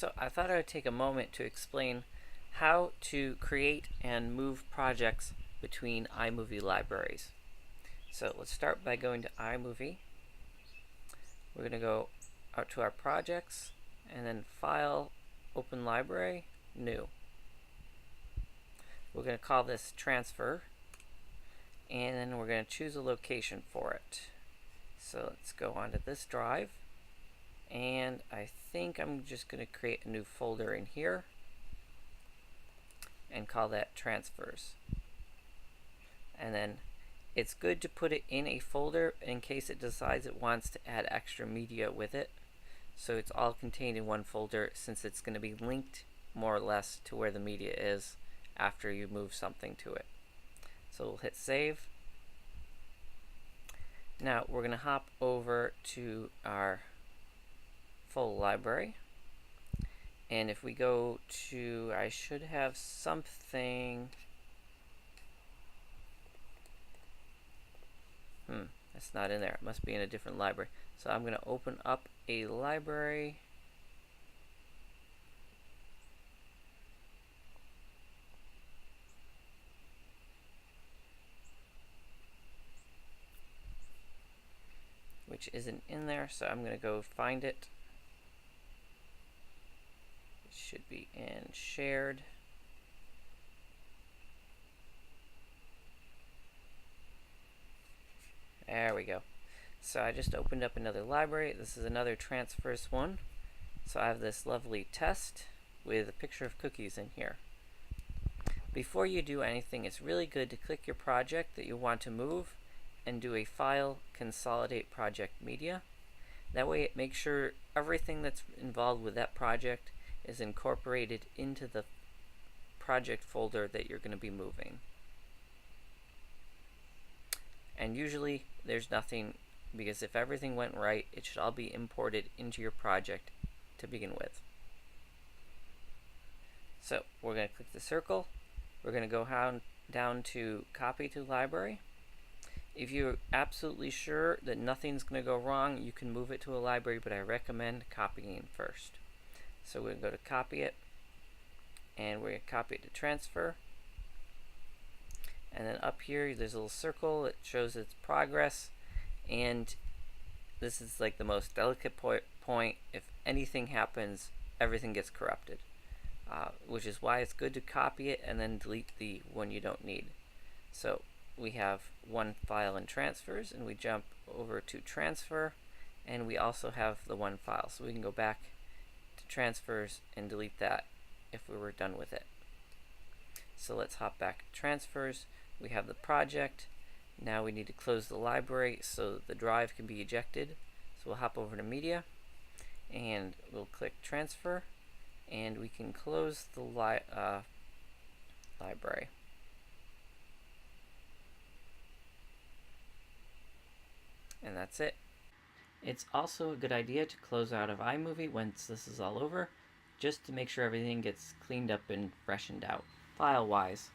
So I thought I would take a moment to explain how to create and move projects between iMovie libraries. So let's start by going to iMovie. We're going to go out to our projects and then File, Open Library, New. We're going to call this Transfer, and then we're going to choose a location for it. So let's go onto this drive, and I think I'm just going to create a new folder in here and call that Transfers. And then it's good to put it in a folder in case it decides it wants to add extra media with it. So it's all contained in one folder, since it's going to be linked more or less to where the media is after you move something to it. So we'll hit save. Now we're going to hop over to our full library. And if we go to, I should have something. That's not in there. It must be in a different library. So I'm going to open up a library. Which isn't in there, so I'm going to go find it. It should be in shared. There we go. So I just opened up another library. This is another transfers one. So I have this lovely test with a picture of cookies in here. Before you do anything, it's really good to click your project that you want to move and do a File, Consolidate Project Media. That way it makes sure everything that's involved with that project is incorporated into the project folder that you're going to be moving. And usually there's nothing, because if everything went right, it should all be imported into your project to begin with. So we're going to click the circle. We're going to go down to Copy to Library. If you're absolutely sure that nothing's going to go wrong, you can move it to a library, but I recommend copying first. So we're going to go to Copy It, and we're going to copy it to Transfer. And then up here, there's a little circle that shows its progress. And this is like the most delicate point. If anything happens, everything gets corrupted. Which is why it's good to copy it and then delete the one you don't need. So we have one file in transfers, and we jump over to transfer, and we also have the one file. So we can go back to transfers and delete that if we were done with it. So let's hop back to transfers. We have the project. Now we need to close the library so that the drive can be ejected. So we'll hop over to media, and we'll click transfer, and we can close the library. And that's it. It's also a good idea to close out of iMovie once this is all over, just to make sure everything gets cleaned up and freshened out, file-wise.